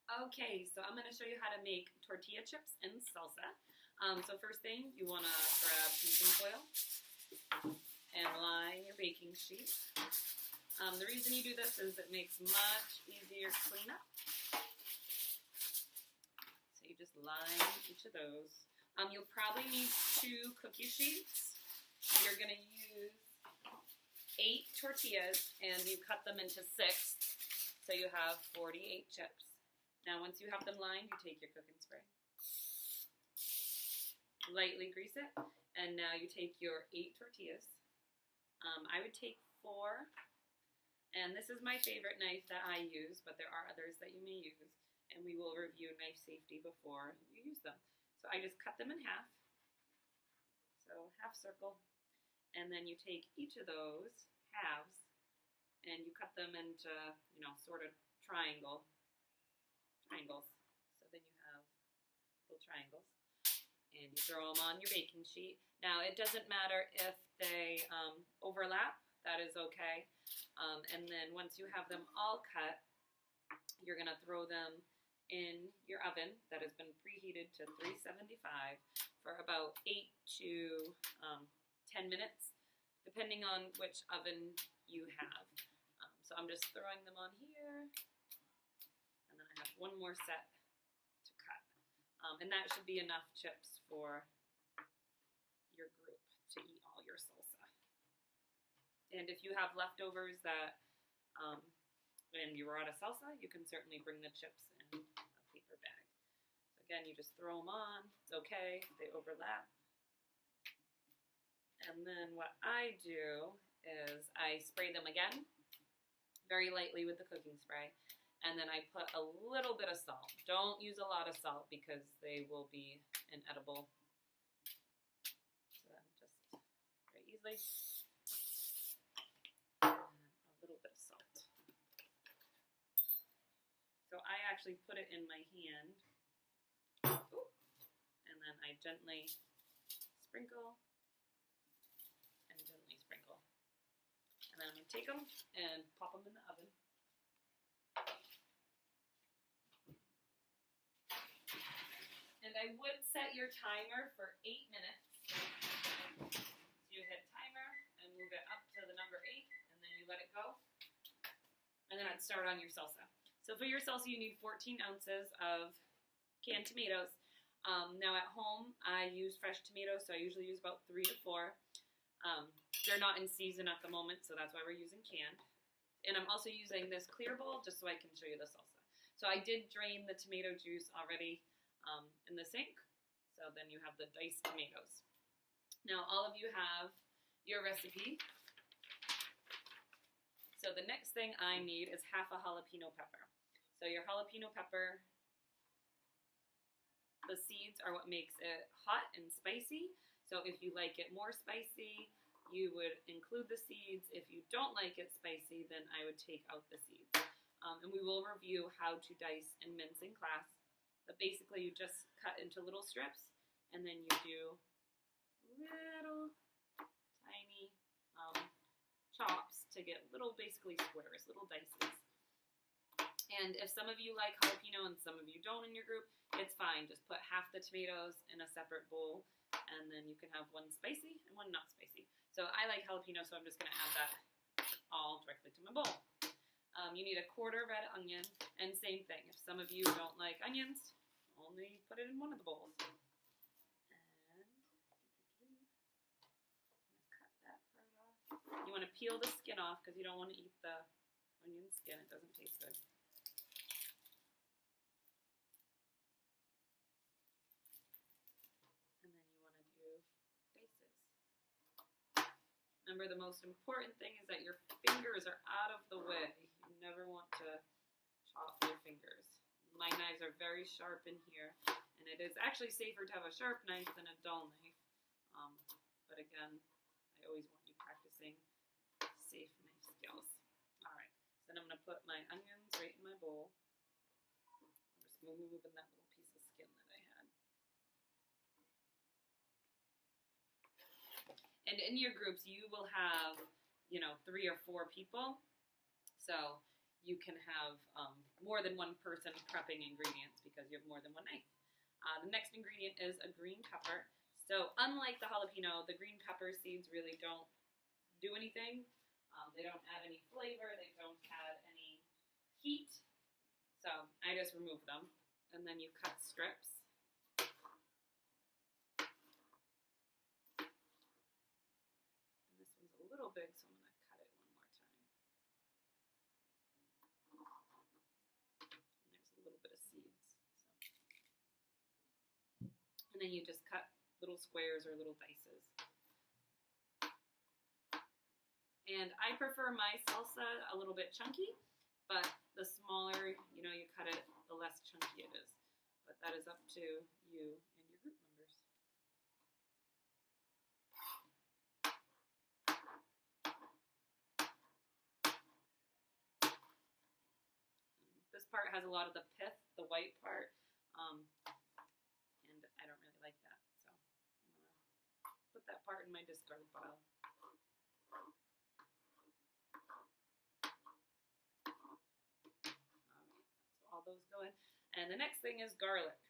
Okay, so I'm going to show you how to make tortilla chips in salsa. So first thing, you want to grab some tinfoil and line your baking sheet. The reason you do this is it makes much easier cleanup. So you just line each of those. You'll probably need 2 cookie sheets. You're going to use 8 tortillas and you cut them into 6. So you have 48 chips. Now once you have them lined, you take your cooking spray. Lightly grease it, and now you take your 8 tortillas. I would take 4, and this is my favorite knife that I use, but there are others that you may use, and we will review knife safety before you use them. So I just cut them in half, so half circle, and then you take each of those halves, and you cut them into, sort of triangles. So then you have little triangles. And you throw them on your baking sheet. Now, it doesn't matter if they overlap. That is okay. And then once you have them all cut, you're going to throw them in your oven that has been preheated to 375 for about 8 to 10 minutes, depending on which oven you have. So I'm just throwing them on here. And then I have one more set to cut. And that should be enough chips for your group to eat all your salsa. And if you have leftovers that, and you were out of salsa, you can certainly bring the chips in a paper bag. So again, you just throw them on. It's okay if they overlap. And then what I do is I spray them again, very lightly with the cooking spray. And then I put a little bit of salt. Don't use a lot of salt because they will be inedible. So then just very easily. And a little bit of salt. So I actually put it in my hand. Ooh. And then I gently sprinkle and gently sprinkle. And then I'm going to take them and pop them in the oven. And I would set your timer for 8 minutes. So you hit timer and move it up to the number 8, and then you let it go. And then I'd start on your salsa. So for your salsa, you need 14 ounces of canned tomatoes. Now at home, I use fresh tomatoes, so I usually use about 3 to 4. They're not in season at the moment, so that's why we're using canned. And I'm also using this clear bowl just so I can show you the salsa. So I did drain the tomato juice already in the sink, so then you have the diced tomatoes. Now all of you have your recipe. So the next thing I need is half a jalapeno pepper. So your jalapeno pepper, the seeds are what makes it hot and spicy. So if you like it more spicy, you would include the seeds. If you don't like it spicy, then I would take out the seeds. And we will review how to dice and mince in class. But basically you just cut into little strips, and then you do little tiny chops to get little basically squares, little dices. And if some of you like jalapeno and some of you don't in your group, it's fine. Just put half the tomatoes in a separate bowl, and then you can have one spicy and one not spicy. So I like jalapeno, so I'm just going to add that all directly to my bowl. You need a quarter red onion, and same thing. If some of you don't like onions, only put it in one of the bowls. And cut that part off. You want to peel the skin off because you don't want to eat the onion skin. It doesn't taste good. And then you want to do dices. Remember, the most important thing is that your fingers are out of the way. You never want to chop your fingers. My knives are very sharp in here, and it is actually safer to have a sharp knife than a dull knife. But again, I always want you practicing safe knife skills. All right, so then I'm going to put my onions right in my bowl. I'm just moving that little piece of skin that I had. And in your groups, you will have, 3 or 4 people. So you can have more than one person prepping ingredients because you have more than one knife. The next ingredient is a green pepper. So unlike the jalapeno, the green pepper seeds really don't do anything. They don't add any flavor. They don't add any heat. So I just remove them. And then you cut strips. And this one's a little big, so I'm going to cut it one more time. And there's a little bit of seeds. And then you just cut little squares or little dices. And I prefer my salsa a little bit chunky, but the smaller, you cut it, the less chunky it is. But that is up to you and your group members. This part has a lot of the pith, the white part, and I don't really like that. So I'm going to put that part in my discard pile. All those go in. And the next thing is garlic.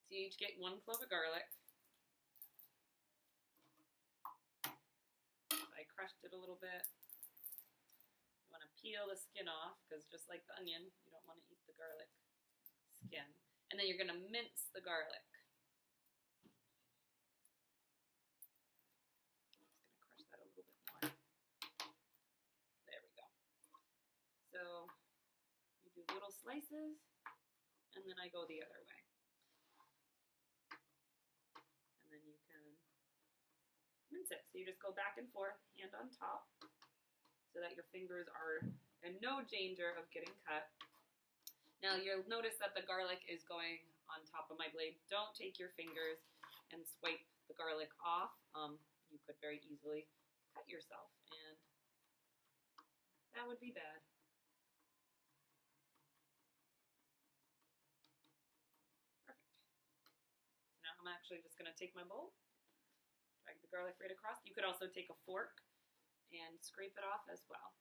So you each get 1 clove of garlic. I crushed it a little bit. You want to peel the skin off because just like the onion, you don't want to eat the garlic skin. And then you're going to mince the garlic. I'm just going to crush that a little bit more. There we go. So you do little slices, and then I go the other way. And then you can mince it. So you just go back and forth, hand on top, so that your fingers are in no danger of getting cut. Now you'll notice that the garlic is going on top of my blade. Don't take your fingers and swipe the garlic off. You could very easily cut yourself, and that would be bad. I'm actually just going to take my bowl, drag the garlic right across. You could also take a fork and scrape it off as well.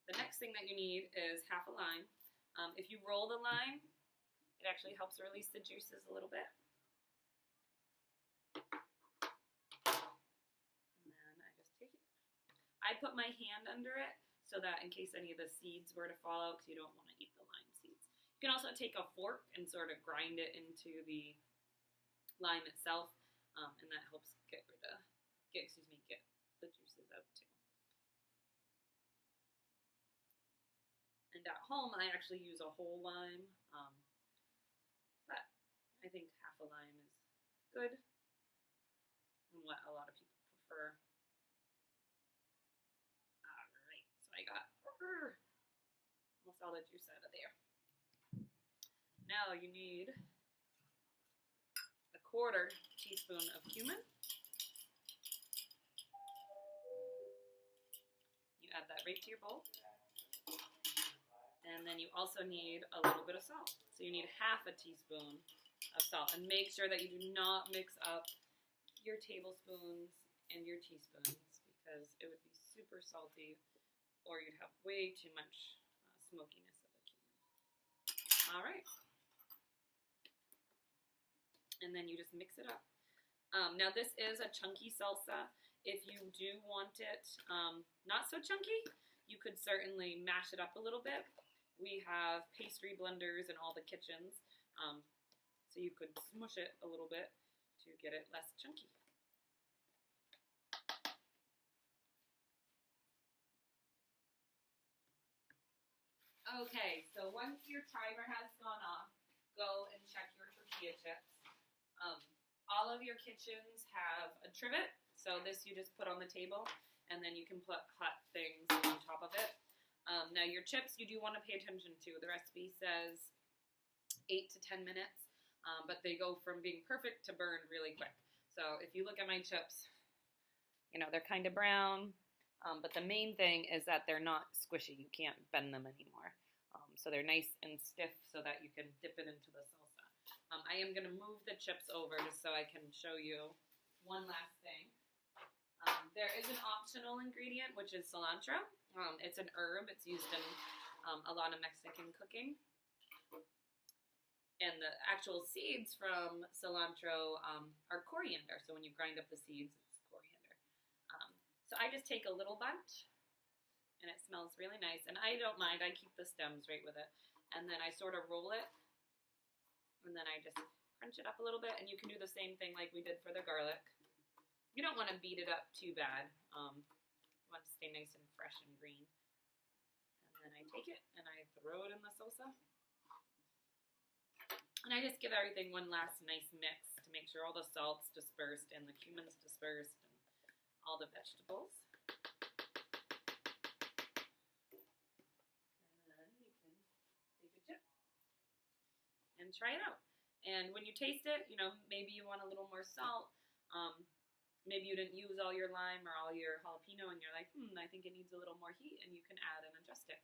The next thing that you need is half a lime. If you roll the lime, it actually helps release the juices a little bit. And then I just take it. I put my hand under it so that in case any of the seeds were to fall out, because you don't want to eat the lime seeds. You can also take a fork and sort of grind it into the lime itself, and that helps get the juices out too. And at home, I actually use a whole lime, but I think half a lime is good and what a lot of people prefer. Alright, so I got almost all the juice out of there. Now you need a 1/4 teaspoon of cumin. You add that right to your bowl. And then you also need a little bit of salt. So you need half a teaspoon of salt. And make sure that you do not mix up your tablespoons and your teaspoons because it would be super salty or you'd have way too much smokiness of the cumin. All right. And then you just mix it up. Now this is a chunky salsa. If you do want it not so chunky, you could certainly mash it up a little bit. We have pastry blenders in all the kitchens, so you could smush it a little bit to get it less chunky. Okay, so once your timer has gone off, go and check your tortilla chips. All of your kitchens have a trivet, so this you just put on the table, and then you can put hot things on top of it. Now your chips you do want to pay attention to. The recipe says 8 to 10 minutes, but they go from being perfect to burned really quick. So if you look at my chips, they're kind of brown, but the main thing is that they're not squishy. You can't bend them anymore. So they're nice and stiff so that you can dip it into the salsa. I am going to move the chips over just so I can show you one last thing. There is an optional ingredient, which is cilantro. It's an herb. It's used in a lot of Mexican cooking. And the actual seeds from cilantro are coriander. So when you grind up the seeds, it's coriander. So I just take a little bunch, and it smells really nice. And I don't mind. I keep the stems right with it. And then I sort of roll it, and then I just crunch it up a little bit. And you can do the same thing like we did for the garlic. You don't want to beat it up too bad. You want it to stay nice and fresh and green. And then I take it, and I throw it in the salsa. And I just give everything one last nice mix to make sure all the salt's dispersed and the cumin's dispersed and all the vegetables. And then you can take a chip and try it out. And when you taste it, you know, maybe you want a little more salt. Maybe you didn't use all your lime or all your jalapeno and you're like, I think it needs a little more heat, and you can add and adjust it.